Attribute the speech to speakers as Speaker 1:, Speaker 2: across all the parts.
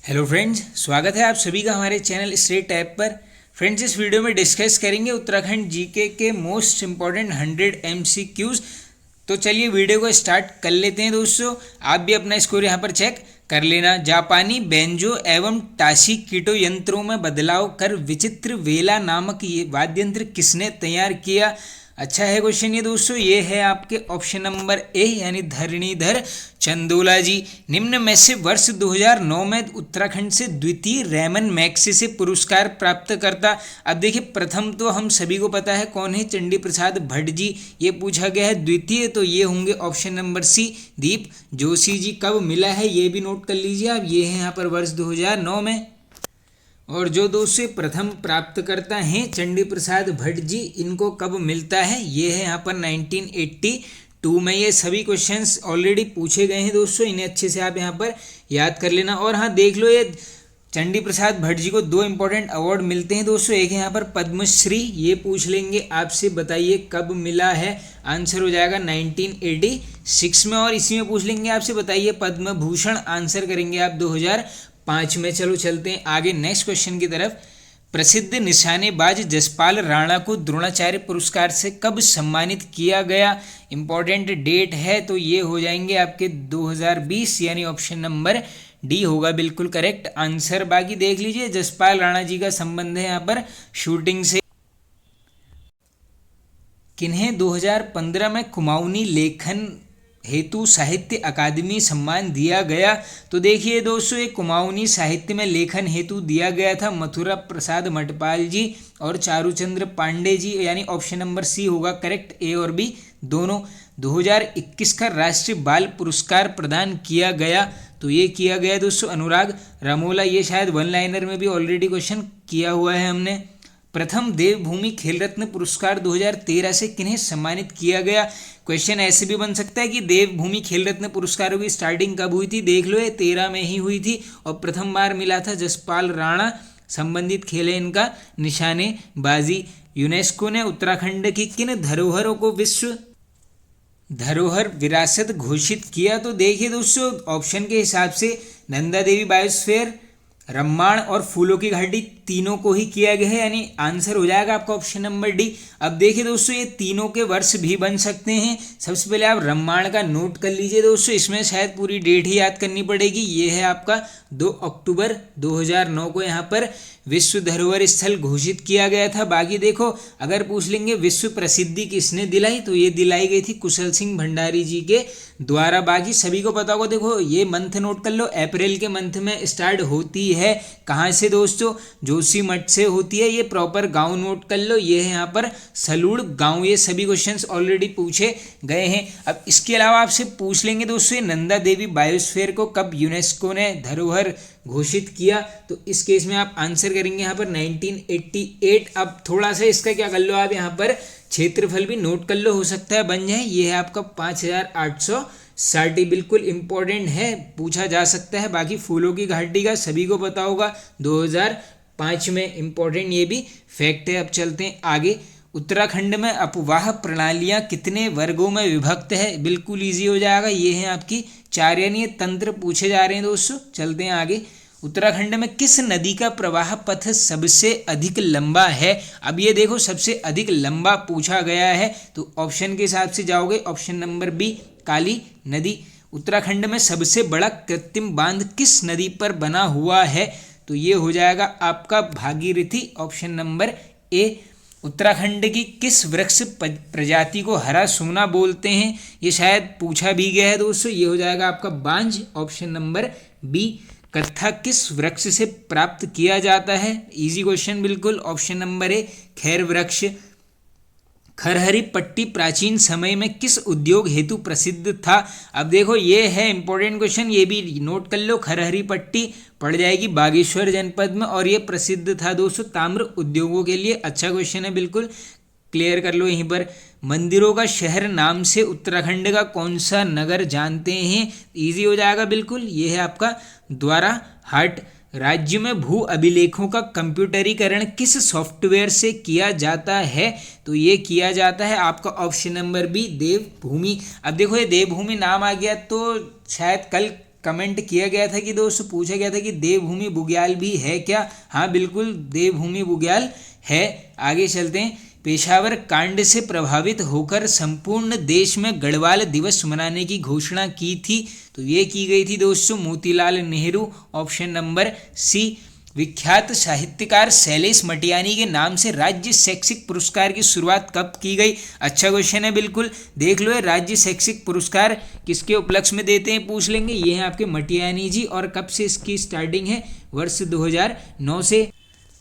Speaker 1: Hello friends, स्वागत है आप सभी का हमारे चैनल स्टेट ऐप पर। फ्रेंड्स, इस वीडियो में डिस्कस करेंगे उत्तराखंड जीके के मोस्ट इम्पॉर्टेंट 100 एमसीक्यूज। तो चलिए वीडियो को स्टार्ट कर लेते हैं दोस्तों। आप भी अपना स्कोर यहाँ पर चेक कर लेना। जापानी बेंजो एवं टाशी कीटो यंत्रों में बदलाव कर विचित्र वेला नामक ये वाद्य यंत्र किसने तैयार किया? अच्छा है क्वेश्चन ये दोस्तों। ये है आपके ऑप्शन नंबर ए यानी धरणीधर चंदोला जी। निम्न में से वर्ष 2009 में उत्तराखंड से द्वितीय रैमन मैग्सेसे पुरस्कार प्राप्त करता। अब देखिए, प्रथम तो हम सभी को पता है कौन है, चंडी प्रसाद भट्ट जी। ये पूछा गया है द्वितीय, तो ये होंगे ऑप्शन नंबर सी दीप जोशी जी। कब मिला है ये भी नोट कर लीजिए आप, ये है यहाँ पर वर्ष 2009 में। और जो दोस्तों प्रथम प्राप्तकर्ता हैं चंडी प्रसाद भट्ट जी, इनको कब मिलता है? ये है यहाँ पर 1982 में। ये सभी क्वेश्चंस ऑलरेडी पूछे गए हैं दोस्तों, इन्हें अच्छे से आप यहाँ पर याद कर लेना। और हाँ देख लो, ये चंडी प्रसाद भट्ट जी को 2 इंपॉर्टेंट अवार्ड मिलते हैं दोस्तों। एक है यहाँ पर पद्मश्री, ये पूछ लेंगे आपसे, बताइए कब मिला है? आंसर हो जाएगा 1986 में। और इसी में पूछ लेंगे आपसे, बताइए पद्म भूषण, आंसर करेंगे आप 2005 में। चलो चलते हैं आगे नेक्स्ट क्वेश्चन की तरफ। प्रसिद्ध निशानेबाज जसपाल राणा को द्रोणाचार्य पुरस्कार से कब सम्मानित किया गया? इंपॉर्टेंट डेट है, तो ये हो जाएंगे आपके 2020 यानी ऑप्शन नंबर डी होगा बिल्कुल करेक्ट आंसर। बाकी देख लीजिए, जसपाल राणा जी का संबंध है यहाँ पर शूटिंग से। किन्हें 2015 में कुमाऊनी लेखन हेतु साहित्य अकादमी सम्मान दिया गया? तो देखिए दोस्तों, ये कुमाऊनी साहित्य में लेखन हेतु दिया गया था मथुरा प्रसाद मटपाल जी और चारूचंद्र पांडे जी, यानी ऑप्शन नंबर सी होगा करेक्ट, ए और बी दोनों। 2021 का राष्ट्रीय बाल पुरस्कार प्रदान किया गया, तो ये किया गया दोस्तों अनुराग रमोला। ये शायद वन लाइनर में भी ऑलरेडी क्वेश्चन किया हुआ है हमने। प्रथम देवभूमि खेल रत्न पुरस्कार 2013 से किन्हें सम्मानित किया गया? क्वेश्चन ऐसे भी बन सकता है कि देवभूमि खेल रत्न पुरस्कारों की स्टार्टिंग कब हुई थी? देख लो, ये 13 में ही हुई थी और प्रथम बार मिला था जसपाल राणा। संबंधित खेल है इनका निशानेबाजी। यूनेस्को ने उत्तराखंड की किन धरोहरों को विश्व धरोहर विरासत घोषित किया? तो देखिए दोस्तों, ऑप्शन के हिसाब से नंदा देवी बायोस्फीयर, रम्माण और फूलों की घाटी तीनों को ही किया गया है, यानी आंसर हो जाएगा आपका ऑप्शन नंबर डी। अब देखिए दोस्तों, ये तीनों के वर्ष भी बन सकते हैं। सबसे पहले आप रम्माण का नोट कर लीजिए दोस्तों, इसमें शायद पूरी डेट ही याद करनी पड़ेगी। ये है आपका 2 अक्टूबर 2009 को यहाँ पर विश्व धरोहर स्थल घोषित किया गया था। बाकी देखो, अगर पूछ लेंगे विश्व प्रसिद्धि किसने दिलाई, तो ये दिलाई गई थी कुशल सिंह भंडारी जी के द्वारा। बाकी सभी को पता होगा, देखो ये मंथ नोट कर लो, अप्रैल के मंथ में स्टार्ट होती है। कहाँ से दोस्तों? जोशीमठ से होती है। ये प्रॉपर गांव नोट कर लो, ये है यहाँ पर सलूड़ गांव। ये सभी क्वेश्चंस ऑलरेडी पूछे गए हैं। अब इसके अलावा आपसे पूछ लेंगे दोस्तों, ये नंदा देवी बायोस्फीयर को कब यूनेस्को ने धरोहर घोषित किया? तो इस केस में आप आंसर करेंगे यहाँ पर 1988। अब थोड़ा सा इसका क्या कर लो आप, यहाँ पर क्षेत्रफल भी नोट कर लो, हो सकता है बन जाए। ये है आपका 5860, बिल्कुल इंपॉर्टेंट है, पूछा जा सकता है। बाकी फूलों की घाटी का सभी को पता होगा 2005 में, इंपॉर्टेंट ये भी फैक्ट है। अब चलते हैं आगे। उत्तराखंड में अपवाह प्रणालियां कितने वर्गों में विभक्त है? बिल्कुल इजी हो जाएगा, ये है आपकी 4, यानी ये तंत्र पूछे जा रहे हैं दोस्तों। चलते हैं आगे। उत्तराखंड में किस नदी का प्रवाह पथ सबसे अधिक लंबा है? अब ये देखो, सबसे अधिक लंबा पूछा गया है, तो ऑप्शन के हिसाब से जाओगे, ऑप्शन नंबर बी काली नदी। उत्तराखंड में सबसे बड़ा कृत्रिम बांध किस नदी पर बना हुआ है? तो ये हो जाएगा आपका भागीरथी, ऑप्शन नंबर ए। उत्तराखंड की किस वृक्ष प्रजाति को हरा सोना बोलते हैं? ये शायद पूछा भी गया है दोस्तों, ये हो जाएगा आपका बांझ, ऑप्शन नंबर बी। कत्था किस वृक्ष से प्राप्त किया जाता है? इजी क्वेश्चन बिल्कुल, ऑप्शन नंबर ए खैर वृक्ष। खरहरी पट्टी प्राचीन समय में किस उद्योग हेतु प्रसिद्ध था? अब देखो, ये है इंपॉर्टेंट क्वेश्चन, ये भी नोट कर लो। खरहरी पट्टी पड़ जाएगी बागेश्वर जनपद में, और ये प्रसिद्ध था दोस्तों ताम्र उद्योगों के लिए। अच्छा क्वेश्चन है, बिल्कुल क्लियर कर लो यहीं पर। मंदिरों का शहर नाम से उत्तराखंड का कौन सा नगर जानते हैं? इजी हो जाएगा बिल्कुल, ये है आपका द्वारा हाट। राज्य में भू अभिलेखों का कंप्यूटरीकरण किस सॉफ्टवेयर से किया जाता है? तो ये किया जाता है आपका ऑप्शन नंबर बी देवभूमि। अब देखो, ये देवभूमि नाम आ गया तो शायद कल कमेंट किया गया था कि दोस्तों पूछा गया था कि देवभूमि बुग्याल भी है क्या। हाँ बिल्कुल देवभूमि बुग्याल है। आगे चलते हैं। पेशावर कांड से प्रभावित होकर संपूर्ण देश में गढ़वाल दिवस मनाने की घोषणा की थी, तो ये की गई थी दोस्तों Motilal Nehru, option number C. विख्यात साहित्यकार शैलेश मटियानी के नाम से राज्य शैक्षिक पुरस्कार की शुरुआत कब की गई। अच्छा क्वेश्चन है बिल्कुल, देख लो। राज्य शैक्षिक पुरस्कार किसके उपलक्ष्य में देते हैं पूछ लेंगे, ये हैं आपके मटियानी जी। और कब से इसकी स्टार्टिंग है, वर्ष 2009 से।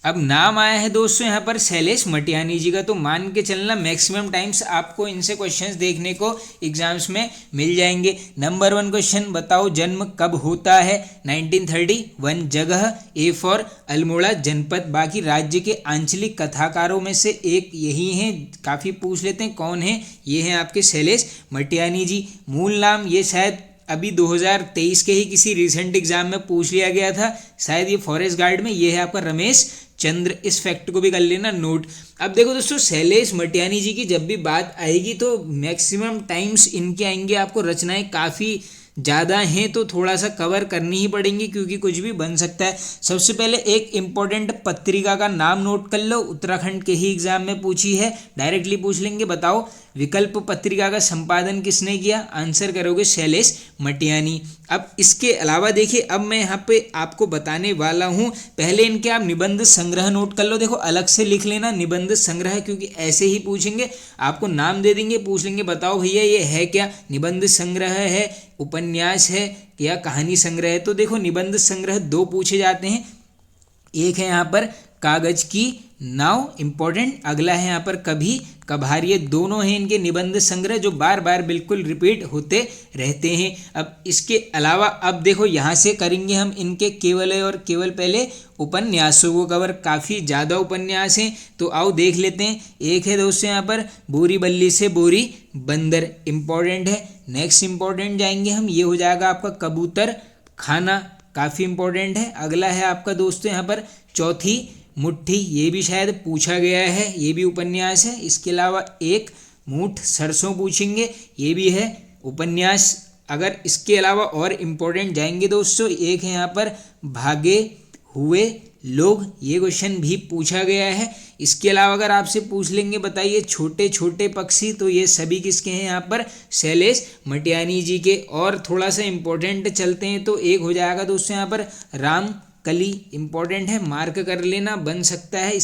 Speaker 1: अब नाम आया है दोस्तों यहाँ पर शैलेश मटियानी जी का, तो मान के चलना मैक्सिमम टाइम्स आपको इनसे क्वेश्चंस देखने को एग्जाम्स में मिल जाएंगे। नंबर 1 क्वेश्चन बताओ जन्म कब होता है। 1931। जगह ए फॉर अल्मोड़ा जनपद। बाकी राज्य के आंचलिक कथाकारों में से एक यही हैं, काफ़ी पूछ लेते हैं कौन है, ये हैं आपके शैलेश मटियानी जी। मूल नाम ये शायद अभी 2023 के ही किसी रिसेंट एग्जाम में पूछ लिया गया था, शायद ये फॉरेस्ट गार्ड में, ये है आपका रमेश चंद्र। इस फैक्ट को भी कर लेना नोट। अब देखो दोस्तों शैलेश मटियानी जी की जब भी बात आएगी तो मैक्सिमम टाइम्स इनके आएंगे आपको रचनाएं काफ़ी ज़्यादा हैं, तो थोड़ा सा कवर करनी ही पड़ेंगी क्योंकि कुछ भी बन सकता है। सबसे पहले एक इम्पॉर्टेंट पत्रिका का नाम नोट कर लो, उत्तराखंड के ही एग्जाम में पूछी है, डायरेक्टली पूछ लेंगे। बताओ विकल्प पत्रिका का संपादन किसने किया, आंसर करोगे शैलेश मटियानी। अब इसके अलावा देखिए, अब मैं यहाँ पे आपको बताने वाला हूँ, पहले इनके आप निबंध संग्रह नोट कर लो। देखो अलग से लिख लेना निबंध संग्रह, क्योंकि ऐसे ही पूछेंगे, आपको नाम दे देंगे, पूछ लेंगे बताओ भैया ये है क्या, निबंध संग्रह है, उपन्यास है या कहानी संग्रह है। तो देखो निबंध संग्रह 2 पूछे जाते हैं, एक है यहाँ पर कागज की नाव इंपॉर्टेंट, अगला है यहाँ पर कभी कभार। ये दोनों हैं इनके निबंध संग्रह जो बार बार बिल्कुल रिपीट होते रहते हैं। अब इसके अलावा अब देखो यहाँ से करेंगे हम इनके केवल और केवल पहले उपन्यासों को कवर, काफ़ी ज़्यादा उपन्यास हैं, तो आओ देख लेते हैं। एक है दोस्तों यहाँ पर बोरी बल्ली से बोरी बंदर, इंपॉर्टेंट है। नेक्स्ट इंपॉर्टेंट जाएंगे हम, ये हो जाएगा आपका कबूतर खाना, काफ़ी इंपॉर्टेंट है। अगला है आपका दोस्तों यहाँ पर चौथी मुट्ठी, ये भी शायद पूछा गया है, ये भी उपन्यास है। इसके अलावा एक मूठ सरसों पूछेंगे, ये भी है उपन्यास। अगर इसके अलावा और इम्पोर्टेंट जाएंगे दोस्तों, एक है यहाँ पर भागे हुए लोग, ये क्वेश्चन भी पूछा गया है। इसके अलावा अगर आपसे पूछ लेंगे बताइए छोटे छोटे पक्षी, तो ये सभी किसके हैं यहाँ पर शैलेश मटियानी जी के। और थोड़ा सा इम्पोर्टेंट चलते हैं, तो एक हो जाएगा दोस्तों यहाँ पर राम कली, इंपॉर्टेंट है, मार्क कर लेना, बन सकता है।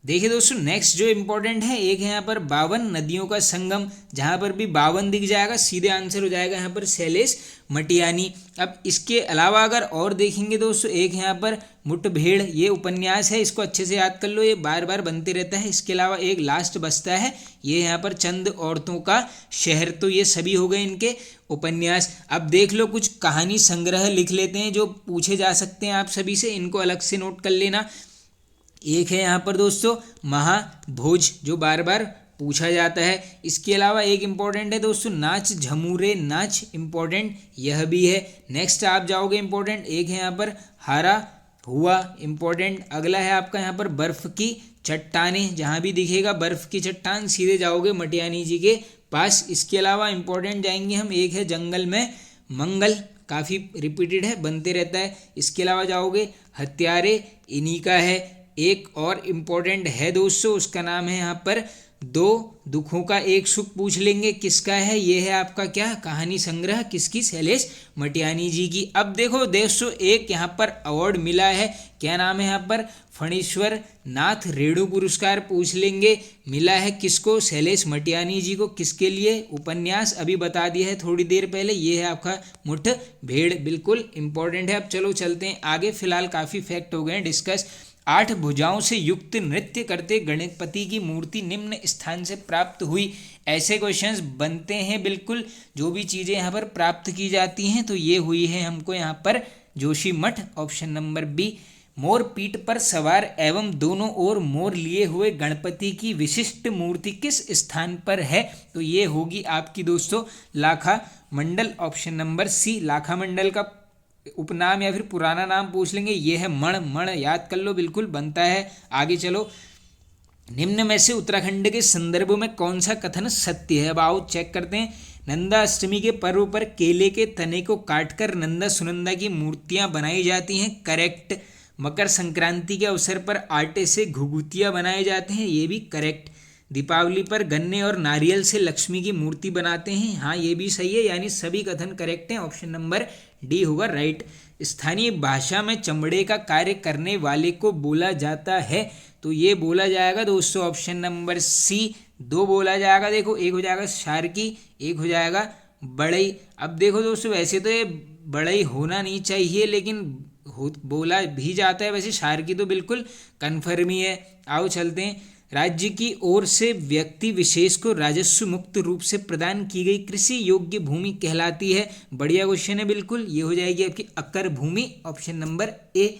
Speaker 1: देखिए दोस्तों नेक्स्ट जो इम्पोर्टेंट है, एक है यहाँ पर 52 नदियों का संगम, जहाँ पर भी 52 दिख जाएगा सीधे आंसर हो जाएगा यहाँ पर शैलेश मटियानी। अब इसके अलावा अगर और देखेंगे दोस्तों, एक है यहाँ पर मुठभेड़, ये उपन्यास है, इसको अच्छे से याद कर लो, ये बार बार बनते रहता है। इसके अलावा एक लास्ट बचता है, ये यहाँ पर चंद औरतों का शहर, तो ये सभी हो गए इनके उपन्यास। अब देख लो कुछ कहानी संग्रह लिख लेते हैं जो पूछे जा सकते हैं आप सभी से, इनको अलग से नोट कर लेना। एक है यहाँ पर दोस्तों महाभोज, जो बार बार पूछा जाता है। इसके अलावा एक इम्पॉर्टेंट है दोस्तों नाच झमूरे नाच, इम्पॉर्टेंट यह भी है। नेक्स्ट आप जाओगे इम्पॉर्टेंट, एक है यहाँ पर हारा हुआ, इम्पॉर्टेंट। अगला है आपका यहाँ पर बर्फ की चट्टानें, जहाँ भी दिखेगा बर्फ की चट्टान सीधे जाओगे मटियानी जी के पास। इसके अलावा इम्पॉर्टेंट जाएंगे हम, एक है जंगल में मंगल, काफ़ी रिपीटेड है, बनते रहता है। इसके अलावा जाओगे हत्यारे, इन्हीं का है। एक और इम्पोर्टेंट है दोस्तों, उसका नाम है यहाँ पर 2 दुखों का एक सुख, पूछ लेंगे किसका है, ये है आपका क्या कहानी संग्रह, किसकी, शैलेश मटियानी जी की। अब देखो दोस्तों एक यहाँ पर अवार्ड मिला है, क्या नाम है यहाँ पर, फणीश्वर नाथ रेणु पुरस्कार, पूछ लेंगे मिला है किसको, शैलेश मटियानी जी को। किसके लिए, उपन्यास, अभी बता दिया है थोड़ी देर पहले, ये है आपका मुठभेड़, बिल्कुल इंपॉर्टेंट है। अब चलो चलते हैं आगे, फिलहाल काफ़ी फैक्ट हो गए हैं डिस्कस। 8 भुजाओं से युक्त नृत्य करते गणपति की मूर्ति निम्न स्थान से प्राप्त हुई, ऐसे क्वेश्चंस बनते हैं बिल्कुल। जो भी चीज़ें यहाँ पर प्राप्त की जाती हैं, तो ये हुई है हमको यहाँ पर जोशीमठ, ऑप्शन नंबर बी। मोर पीठ पर सवार एवं दोनों ओर मोर लिए हुए गणपति की विशिष्ट मूर्ति किस स्थान पर है, तो ये होगी आपकी दोस्तों लाखा मंडल, ऑप्शन नंबर सी। लाखा मंडल का उपनाम या फिर पुराना नाम पूछ लेंगे, ये है मण, याद कर लो, बिल्कुल बनता है। आगे चलो, निम्न में से उत्तराखंड के संदर्भ में कौन सा कथन सत्य है, अब आओ चेक करते हैं। नंदा अष्टमी के पर्व पर केले के तने को काटकर नंदा सुनंदा की मूर्तियां बनाई जाती हैं, करेक्ट। मकर संक्रांति के अवसर पर आटे से घुघुतियाँ बनाए जाते हैं, ये भी करेक्ट। दीपावली पर गन्ने और नारियल से लक्ष्मी की मूर्ति बनाते हैं, हाँ ये भी सही है, यानी सभी कथन करेक्ट हैं। ऑप्शन नंबर डी होगा राइट। स्थानीय भाषा में चमड़े का कार्य करने वाले को बोला जाता है, तो ये बोला जाएगा दोस्तों ऑप्शन नंबर सी। दो बोला जाएगा, देखो एक हो जाएगा शार्की, एक हो जाएगा बड़ई। अब देखो दोस्तों वैसे तो ये बड़ई होना नहीं चाहिए, लेकिन बोला भी जाता है, वैसे शार्की तो बिल्कुल कन्फर्म ही है। आओ चलते हैं। राज्य की ओर से व्यक्ति विशेष को राजस्व मुक्त रूप से प्रदान की गई कृषि योग्य भूमि कहलाती है, बढ़िया क्वेश्चन है बिल्कुल, ये हो जाएगी आपकी अकर भूमि, option number A.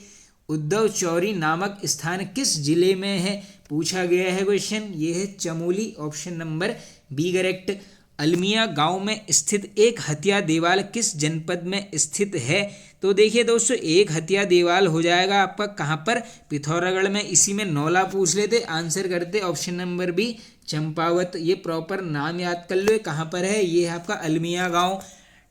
Speaker 1: Uddhav Chauri नामक स्थान किस जिले में है, पूछा गया है क्वेश्चन, ये है Chamoli, option number B correct. Almiya गांव में स्थित एक हथिया देवाल किस जनपद में स्थित है, तो देखिए दोस्तों एक हथिया देवाल हो जाएगा आपका कहाँ पर, पिथौरागढ़ में। इसी में नौला पूछ लेते, आंसर करते ऑप्शन नंबर बी चंपावत। ये प्रॉपर नाम याद कर लो, कहाँ पर है, ये है आपका अलमिया गांव।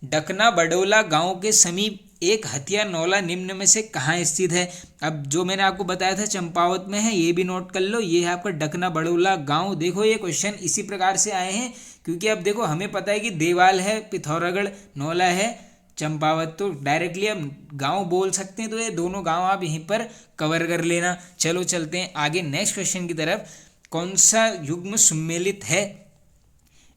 Speaker 1: डकना बडोला गांव के समीप एक हथिया नौला निम्न में से कहाँ स्थित है। अब जो मैंने आपको बताया था चंपावत में है, ये भी नोट कर लो, ये है आपका डकना बडोला गांव। देखो ये क्वेश्चन इसी प्रकार से आए हैं, क्योंकि अब देखो हमें पता है कि देवाल है पिथौरागढ़, नौला है चंपावत, तो डायरेक्टली हम गांव बोल सकते हैं, तो ये दोनों गांव आप यहीं पर कवर कर लेना। चलो चलते हैं आगे नेक्स्ट क्वेश्चन की तरफ। कौन सा युग्म सम्मिलित है,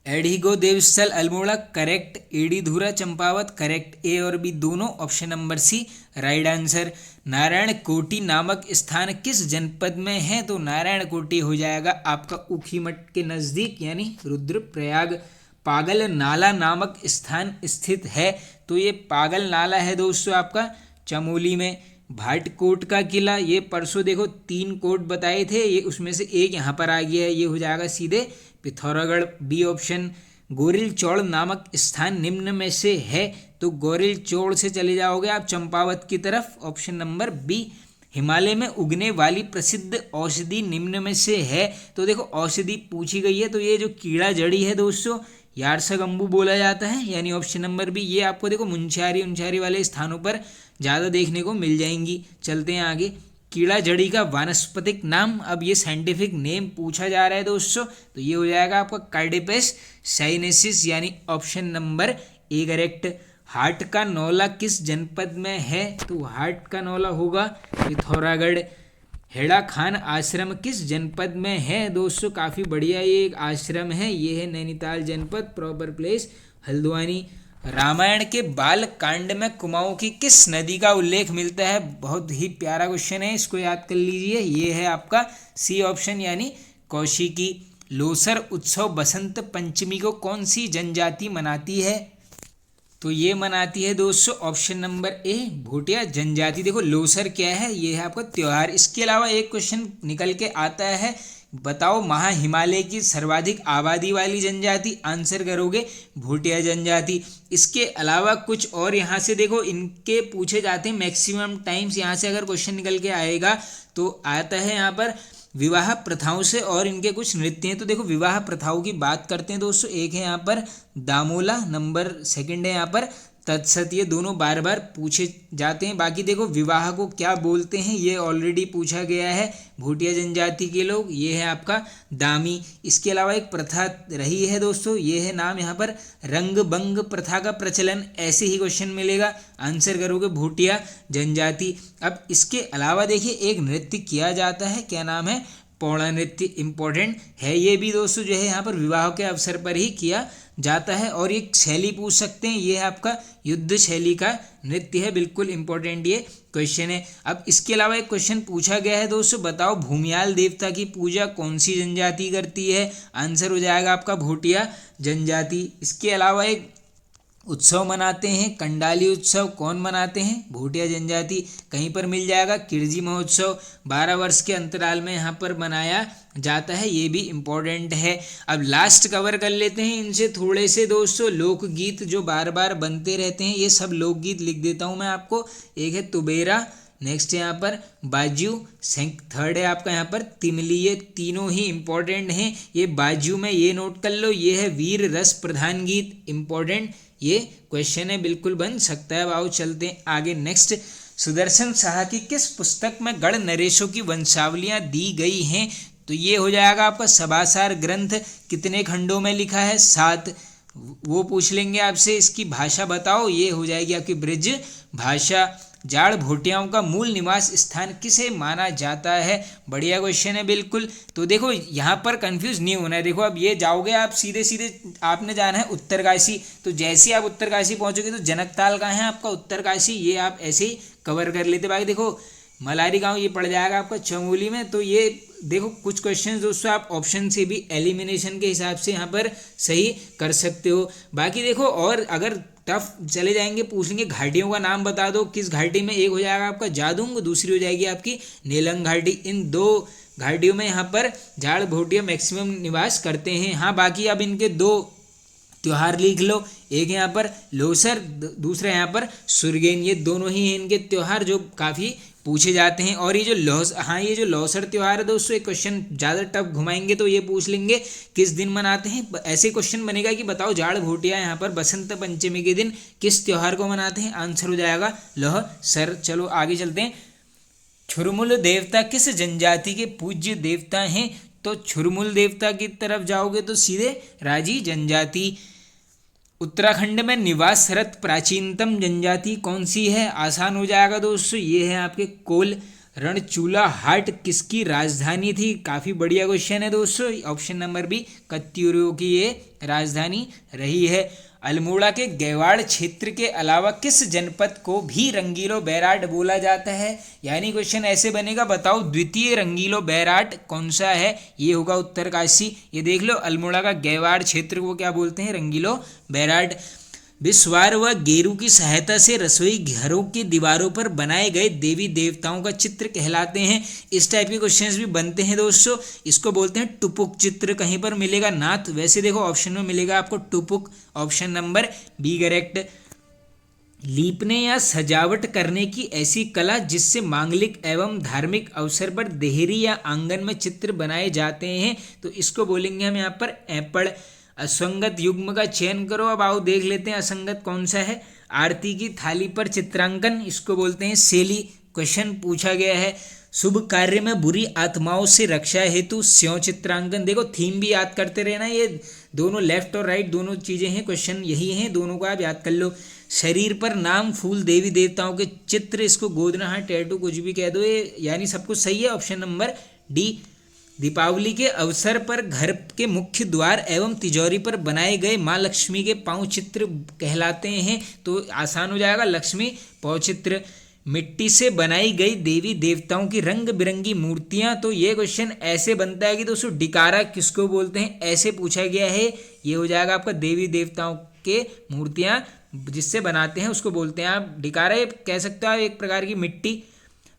Speaker 1: एडिगो देवस्थल अल्मोड़ा करेक्ट, एडीधुरा चंपावत करेक्ट, ए और बी दोनों, option number C right answer. Narayan Koti नामक स्थान किस जनपद में है, तो नारायण कोटी हो जाएगा आपका ऊखीमठ के नज़दीक यानी रुद्रप्रयाग। पागल नाला नामक स्थान स्थित है, तो ये पागल नाला है दोस्तों आपका चमोली में। भाटकोट का किला, ये परसों देखो 3 कोट बताए थे, ये उसमें से एक यहाँ पर आ गया है, ये हो जाएगा सीधे पिथौरागढ़, बी ऑप्शन। गोरिल चौड़ नामक स्थान निम्न में से है, तो गोरिल चौड़ से चले जाओगे आप चंपावत की तरफ, ऑप्शन नंबर बी। हिमालय में उगने वाली प्रसिद्ध औषधि निम्न में से है, तो देखो औषधि पूछी गई है, तो ये जो कीड़ा जड़ी है दोस्तों यारसगम्बू बोला जाता है, यानी ऑप्शन नंबर बी। ये आपको देखो मुंशियारी वाले स्थानों पर ज़्यादा देखने को मिल जाएंगी। चलते हैं आगे। कीड़ा जड़ी का वानस्पतिक नाम, अब ये साइंटिफिक नेम पूछा जा रहा है दोस्तों, तो ये हो जाएगा आपका कार्डिपेस साइनेसिस, यानी ऑप्शन नंबर ए करेक्ट। हाट का नौला किस जनपद में है, तो हाट का नौला होगा पिथौरागढ़। हेड़ा खान आश्रम किस जनपद में है दोस्तों, काफ़ी बढ़िया ये एक आश्रम है, ये है नैनीताल जनपद, प्रॉपर प्लेस हल्द्वानी। रामायण के बाल कांड में कुमाऊं की किस नदी का उल्लेख मिलता है, बहुत ही प्यारा क्वेश्चन है, इसको याद कर लीजिए, ये है आपका सी ऑप्शन यानी कौशिकी। लोसर उत्सव बसंत पंचमी को कौन सी जनजाति मनाती है, तो ये मनाती है दोस्तों ऑप्शन नंबर ए भोटिया जनजाति। देखो लोसर क्या है, ये है आपका त्योहार। इसके अलावा एक क्वेश्चन निकल के आता है, बताओ महा हिमालय की सर्वाधिक आबादी वाली जनजाति, आंसर करोगे भोटिया जनजाति। इसके अलावा कुछ और यहाँ से देखो इनके पूछे जाते हैं मैक्सिमम टाइम्स, यहाँ से अगर क्वेश्चन निकल के आएगा तो आता है यहाँ पर विवाह प्रथाओं से और इनके कुछ नृत्य हैं। तो देखो विवाह प्रथाओं की बात करते हैं दोस्तों, एक है यहाँ पर दामोला, नंबर 2 है यहाँ पर तत्सत, ये दोनों बार बार पूछे जाते हैं। बाकी देखो विवाह को क्या बोलते हैं ये ऑलरेडी पूछा गया है, भोटिया जनजाति के लोग, ये है आपका दामी। इसके अलावा एक प्रथा रही है दोस्तों, ये है नाम यहाँ पर रंग बंग प्रथा का प्रचलन, ऐसे ही क्वेश्चन मिलेगा, आंसर करोगे भोटिया जनजाति। अब इसके अलावा देखिए एक नृत्य किया जाता है, क्या नाम है, पौड़ा नृत्य, इंपॉर्टेंट है ये भी दोस्तों, जो है यहाँ पर विवाह के अवसर पर ही किया जाता है। और एक शैली पूछ सकते हैं, ये है आपका युद्ध शैली का नृत्य है, बिल्कुल इंपॉर्टेंट ये क्वेश्चन है। अब इसके अलावा एक क्वेश्चन पूछा गया है दोस्तों, बताओ भूमियाल देवता की पूजा कौन सी जनजाति करती है, आंसर हो जाएगा आपका भोटिया जनजाति। इसके अलावा एक उत्सव मनाते हैं कंडाली उत्सव, कौन मनाते हैं, भोटिया जनजाति। कहीं पर मिल जाएगा किरजी महोत्सव, 12 वर्ष के अंतराल में यहाँ पर मनाया जाता है, ये भी इम्पोर्टेंट है। अब लास्ट कवर कर लेते हैं इनसे थोड़े से दोस्तों, लोकगीत जो बार बार बनते रहते हैं, ये सब लोकगीत लिख देता हूँ मैं आपको। एक है तुबेरा, नेक्स्ट यहाँ पर बाजू, थर्ड है आपका यहाँ पर तिमली। ये तीनों ही इंपॉर्टेंट हैं। ये बाजू में ये नोट कर लो, ये है वीर रस प्रधान गीत, इंपॉर्टेंट ये क्वेश्चन है, बिल्कुल बन सकता है। अब आओ चलते हैं आगे। नेक्स्ट, सुदर्शन शाह की किस पुस्तक में गढ़ नरेशों की वंशावलियाँ दी गई हैं? तो ये हो जाएगा आपका सभासार ग्रंथ। कितने खंडों में लिखा है? 7। वो पूछ लेंगे आपसे, इसकी भाषा बताओ, ये हो जाएगी आपकी ब्रिज भाषा। जाड़ भोटियाओं का मूल निवास स्थान किसे माना जाता है? बढ़िया क्वेश्चन है बिल्कुल। तो देखो यहाँ पर कंफ्यूज नहीं होना है। देखो अब ये जाओगे आप सीधे सीधे, आपने जाना है उत्तरकाशी, तो जैसे ही आप उत्तरकाशी पहुँचोगे तो जनकताल कहाँ है आपका? उत्तरकाशी। ये आप ऐसे ही कवर कर लेते। बाकी देखो मलारी गांव ये पड़ जाएगा आपका चमोली में। तो ये देखो कुछ क्वेश्चन दोस्तों आप ऑप्शन से भी एलिमिनेशन के हिसाब से यहाँ पर सही कर सकते हो। बाकी देखो और अगर टफ चले जाएंगे, पूछ लेंगे घाटियों का नाम बता दो किस घाटी में। एक हो जाएगा आपका जादूंग, दूसरी हो जाएगी आपकी नीलंग घाटी। इन 2 घाटियों में यहाँ पर जाड़ भोटिया मैक्सिमम निवास करते हैं। हाँ बाकी अब इनके 2 त्योहार लिख लो, एक यहाँ पर लोसर, दूसरा यहाँ पर सुरगेन। ये दोनों ही हैं इनके त्योहार जो काफ़ी पूछे जाते हैं। और ये जो ये जो लौसर त्योहार है दोस्तों, एक क्वेश्चन ज़्यादा टफ घुमाएंगे तो ये पूछ लेंगे किस दिन मनाते हैं। ऐसे क्वेश्चन बनेगा कि बताओ जाड़ भोटिया यहाँ पर बसंत पंचमी के दिन किस त्योहार को मनाते हैं? आंसर हो जाएगा लौसर। चलो आगे चलते हैं। छुरमुल देवता किस जनजाति के पूज्य देवता हैं? तो छुरमुल देवता की तरफ जाओगे तो सीधे राजी जनजाति। उत्तराखंड में निवासरत प्राचीनतम जनजाति कौन सी है? आसान हो जाएगा दोस्तों, ये है आपके कोल। रणचूला हाट किसकी राजधानी थी? काफ़ी बढ़िया क्वेश्चन है दोस्तों। ऑप्शन नंबर बी, कत्यूरों की ये राजधानी रही है। अल्मोड़ा के गेवाड़ क्षेत्र के अलावा किस जनपद को भी रंगीलो बैराट बोला जाता है? यानी क्वेश्चन ऐसे बनेगा, बताओ द्वितीय रंगीलो बैराट कौन सा है? ये होगा उत्तरकाशी। ये देख लो, अल्मोड़ा का गेवाड़ क्षेत्र को क्या बोलते हैं? रंगीलो बैराट। विस्वार व गेरू की सहायता से रसोई घरों की दीवारों पर बनाए गए देवी देवताओं का चित्र कहलाते हैं। इस टाइप के क्वेश्चंस भी बनते हैं दोस्तों। इसको बोलते हैं टुपुक चित्र। कहीं पर मिलेगा नाथ, वैसे देखो ऑप्शन में मिलेगा आपको टुपुक। Option number B correct. लीपने या सजावट करने की ऐसी कला जिससे मांगलिक एवं धार्मिक अवसर पर देहरी या आंगन में चित्र बनाए जाते हैं, तो इसको बोलेंगे हम यहाँ पर ऐपड़। असंगत युग्म का चयन करो। अब आओ देख लेते हैं असंगत कौन सा है। आरती की थाली पर चित्रांकन, इसको बोलते हैं शैली। क्वेश्चन पूछा गया है। शुभ कार्य में बुरी आत्माओं से रक्षा हेतु स्यों चित्रांकन। देखो थीम भी याद करते रहना, ये दोनों लेफ्ट और राइट दोनों चीज़ें हैं, क्वेश्चन यही हैं, दोनों को आप याद कर लो। शरीर पर नाम फूल देवी देवताओं के चित्र, इसको गोदना टैटू कुछ भी कह दो, ये यानी सब कुछ सही है। Option number D. दीपावली के अवसर पर घर के मुख्य द्वार एवं तिजोरी पर बनाए गए माँ लक्ष्मी के पांव चित्र कहलाते हैं, तो आसान हो जाएगा लक्ष्मी पांव चित्र। मिट्टी से बनाई गई देवी देवताओं की रंग बिरंगी मूर्तियां, तो ये क्वेश्चन ऐसे बनता है कि दोस्तों डिकारा किसको बोलते हैं, ऐसे पूछा गया है। ये हो जाएगा आपका देवी देवताओं के मूर्तियां जिससे बनाते हैं उसको बोलते हैं आप डिकारा, कह सकते हो आप एक प्रकार की मिट्टी।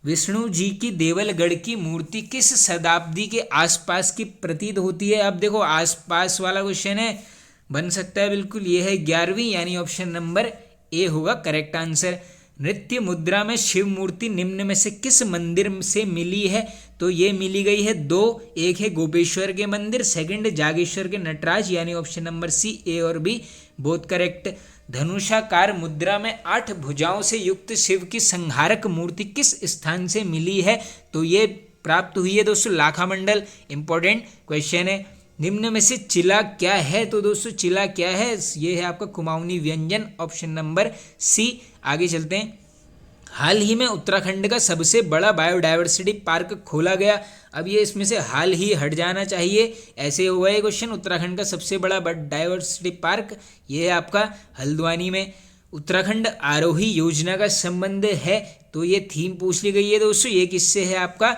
Speaker 1: विष्णु जी की देवलगढ़ की मूर्ति किस शताब्दी के आसपास की प्रतीत होती है? अब देखो आसपास वाला क्वेश्चन है, बन सकता है बिल्कुल, ये है 11वीं, यानी ऑप्शन नंबर ए होगा करेक्ट आंसर। नृत्य मुद्रा में शिव मूर्ति निम्न में से किस मंदिर से मिली है? तो ये मिली गई है 2, एक है गोपेश्वर के मंदिर, सेकंड जागेश्वर के नटराज, यानी ऑप्शन नंबर सी, ए और बी बोथ करेक्ट। धनुषाकार मुद्रा में 8 भुजाओं से युक्त शिव की संहारक मूर्ति किस स्थान से मिली है? तो ये प्राप्त हुई है दोस्तों लाखा मंडल। इंपॉर्टेंट क्वेश्चन है। निम्न में से चिला क्या है? तो दोस्तों चिला क्या है? ये है आपका कुमाऊनी व्यंजन, ऑप्शन नंबर सी। आगे चलते हैं। हाल ही में उत्तराखंड का सबसे बड़ा बायोडायवर्सिटी पार्क खोला गया। अब ये इसमें से हाल ही हट जाना चाहिए, ऐसे हुआ है क्वेश्चन। उत्तराखंड का सबसे बड़ा बायोडायवर्सिटी पार्क ये है आपका हल्द्वानी में। उत्तराखंड आरोही योजना का संबंध है, तो ये थीम पूछ ली गई है दोस्तों। ये किससे है? आपका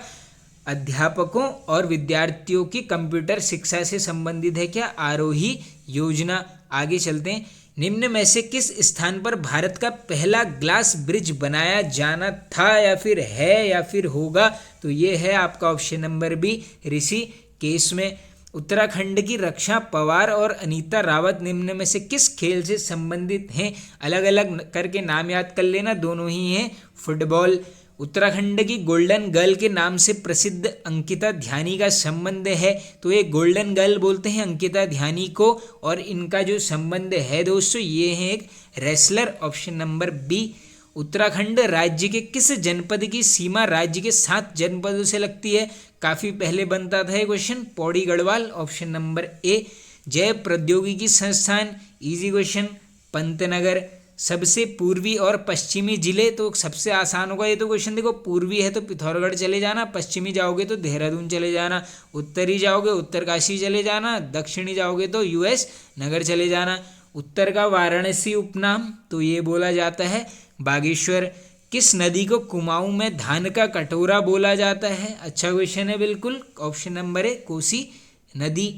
Speaker 1: अध्यापकों और विद्यार्थियों की कंप्यूटर शिक्षा से संबंधित है क्या आरोही योजना। आगे चलते हैं। निम्न में से किस स्थान पर भारत का पहला ग्लास ब्रिज बनाया जाना था या फिर है या फिर होगा? तो ये है आपका ऑप्शन नंबर बी, ऋषिकेश में। उत्तराखंड की रक्षा पवार और अनीता रावत निम्न में से किस खेल से संबंधित हैं? अलग अलग करके नाम याद कर लेना, दोनों ही हैं फुटबॉल। उत्तराखंड की गोल्डन गर्ल के नाम से प्रसिद्ध अंकिता ध्यानी का संबंध है, तो ये गोल्डन गर्ल बोलते हैं अंकिता ध्यानी को, और इनका जो संबंध है दोस्तों ये है एक wrestler, option number B. Uttarakhand राज्य के किस जनपद की सीमा राज्य के 7 जनपदों से लगती है? काफ़ी पहले बनता था ये question, Pauri Garhwal, option number ए। जय प्रौद्योगिकी संस्थान, इजी क्वेश्चन, पंतनगर। सबसे पूर्वी और पश्चिमी जिले, तो सबसे आसान होगा ये तो क्वेश्चन, देखो पूर्वी है तो पिथौरागढ़ चले जाना, पश्चिमी जाओगे तो देहरादून चले जाना, उत्तरी जाओगे उत्तरकाशी चले जाना, दक्षिणी जाओगे तो यूएस नगर चले जाना। उत्तर का वाराणसी उपनाम, तो ये बोला जाता है बागेश्वर। किस नदी को कुमाऊं में धान का कटोरा बोला जाता है? अच्छा क्वेश्चन है बिल्कुल, ऑप्शन नंबर ए कोसी नदी।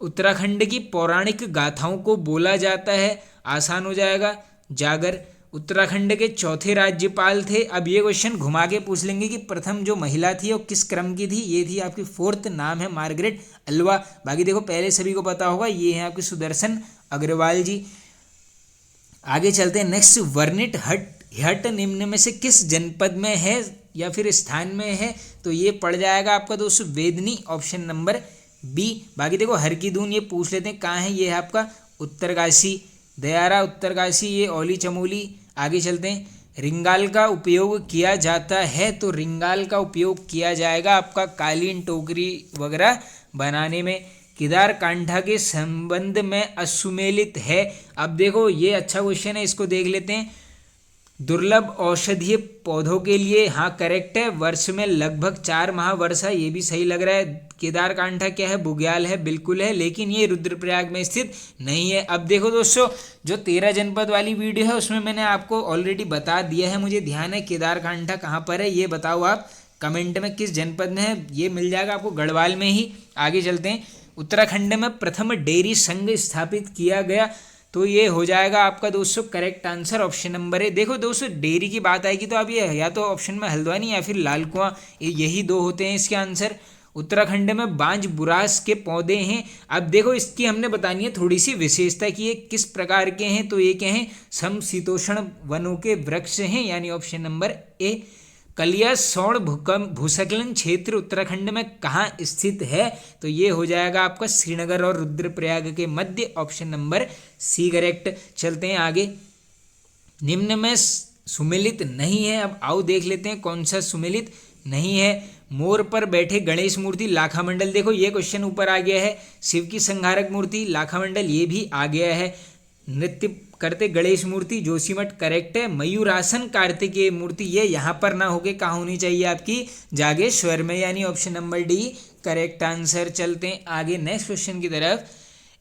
Speaker 1: उत्तराखंड की पौराणिक गाथाओं को बोला जाता है, आसान हो जाएगा, जागर। उत्तराखंड के चौथे राज्यपाल थे, अब ये क्वेश्चन घुमा के पूछ लेंगे कि प्रथम जो महिला थी वो किस क्रम की थी? ये थी आपकी 4th, नाम है मार्गरेट अल्वा। बाकी देखो पहले सभी को पता होगा, ये है आपके सुदर्शन अग्रवाल जी। आगे चलते हैं नेक्स्ट, वर्णित हट निम्न में से किस जनपद में है या फिर स्थान में है? तो ये पड़ जाएगा आपका दोस्तों वेदनी, ऑप्शन नंबर बी। बाकी देखो हर की दून ये पूछ लेते हैं कहाँ है, ये है आपका उत्तरकाशी। दयारा उत्तरकाशी, ये औली चमोली। आगे चलते हैं, रिंगाल का उपयोग किया जाता है, तो रिंगाल का उपयोग किया जाएगा आपका कालीन, टोकरी वगैरह बनाने में। केदार कांठा के संबंध में असुमेलित है, अब देखो ये अच्छा क्वेश्चन है, इसको देख लेते हैं। दुर्लभ औषधीय पौधों के लिए, हाँ करेक्ट है, वर्ष में लगभग 4 माह वर्षा, ये भी सही लग रहा है। केदार कांठा क्या है? बुग्याल है, बिल्कुल है, लेकिन ये रुद्रप्रयाग में स्थित नहीं है। अब देखो दोस्तों, जो 13 जनपद वाली वीडियो है उसमें मैंने आपको ऑलरेडी बता दिया है, मुझे ध्यान है केदार कांठा कहाँ पर है, ये बताओ आप कमेंट में किस जनपद में है, ये मिल जाएगा आपको गढ़वाल में ही। आगे चलते हैं, उत्तराखंड में प्रथम डेयरी संघ स्थापित किया गया, तो ये हो जाएगा आपका दोस्तों करेक्ट आंसर, ऑप्शन नंबर ए। देखो दोस्तों डेयरी की बात आएगी तो आप ये या तो ऑप्शन में हल्द्वानी या फिर लाल कुआं, यही 2 होते हैं इसके आंसर। उत्तराखंड में बांज बुरास के पौधे हैं, अब देखो इसकी हमने बतानी है थोड़ी सी विशेषता कि ये किस प्रकार के हैं, तो ये क्या हैं? समशीतोष्ण वनों के वृक्ष हैं, यानी ऑप्शन नंबर ए। कलिया सौड़ भूस्खलन क्षेत्र उत्तराखंड में कहाँ स्थित है? तो ये हो जाएगा आपका श्रीनगर और रुद्रप्रयाग के मध्य, ऑप्शन नंबर सी करेक्ट। चलते हैं आगे, निम्न में सुमेलित नहीं है, अब आओ देख लेते हैं कौन सा सुमेलित नहीं है। मोर पर बैठे गणेश मूर्ति लाखामंडल, देखो ये क्वेश्चन ऊपर आ गया है। शिव की संहारक मूर्ति लाखामंडल, ये भी आ गया है। नृत्य करते गणेश मूर्ति जोशीमठ, करेक्ट है। मयूरासन कार्तिकेय मूर्ति, ये यहाँ पर ना होके कहाँ होनी चाहिए आपकी? जागेश्वर में, यानी option number D correct answer. चलते हैं आगे नेक्स्ट क्वेश्चन की तरफ।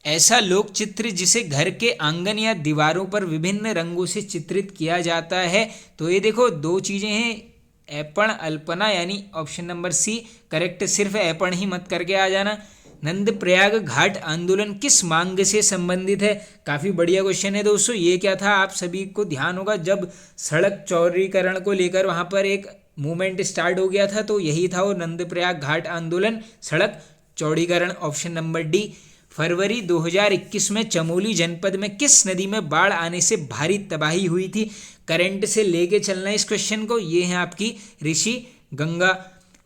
Speaker 1: ऐसा लोक चित्र जिसे घर के आंगन या दीवारों पर विभिन्न रंगों से चित्रित किया जाता है, तो ये देखो 2 चीजें हैं, ऐपण अल्पना, यानी ऑप्शन नंबर सी करेक्ट, सिर्फ ऐपण ही मत करके आ जाना। नंदप्रयाग घाट आंदोलन किस मांग से संबंधित है? काफ़ी बढ़िया क्वेश्चन है दोस्तों, ये क्या था आप सभी को ध्यान होगा, जब सड़क चौड़ीकरण को लेकर वहाँ पर एक मूवमेंट स्टार्ट हो गया था, तो यही था वो नंदप्रयाग घाट आंदोलन, सड़क चौड़ीकरण, ऑप्शन नंबर डी। फरवरी 2021 में चमोली जनपद में किस नदी में बाढ़ आने से भारी तबाही हुई थी? करंट से लेके चलना इस क्वेश्चन को, ये है आपकी ऋषि गंगा।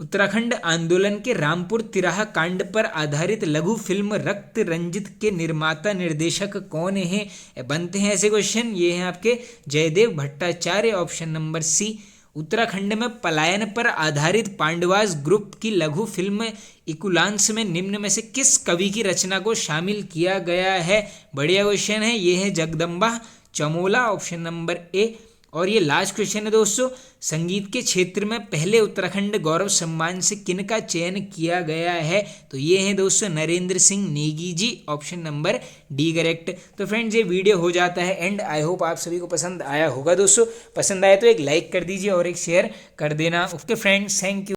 Speaker 1: उत्तराखंड आंदोलन के रामपुर तिराहा कांड पर आधारित लघु फिल्म रक्त रंजित के निर्माता निर्देशक कौन है? बनते हैं ऐसे क्वेश्चन, ये हैं आपके Jaidev Bhattacharya, option number C. Uttarakhand में पलायन पर आधारित पांडवास ग्रुप की लघु फिल्म इकुलांस में निम्न में से किस कवि की रचना को शामिल किया गया है? बढ़िया क्वेश्चन है, ये है जगदम्बा चमोला, ऑप्शन नंबर ए। और ये लास्ट क्वेश्चन है दोस्तों, संगीत के क्षेत्र में पहले उत्तराखंड गौरव सम्मान से किनका चयन किया गया है? तो ये हैं दोस्तों Narendra Singh Negi ji, option number D correct. तो फ्रेंड्स ये वीडियो हो जाता है एंड, आई होप आप सभी को पसंद आया होगा दोस्तों। पसंद आया तो एक लाइक कर दीजिए और एक शेयर कर देना। Okay friends, thank you.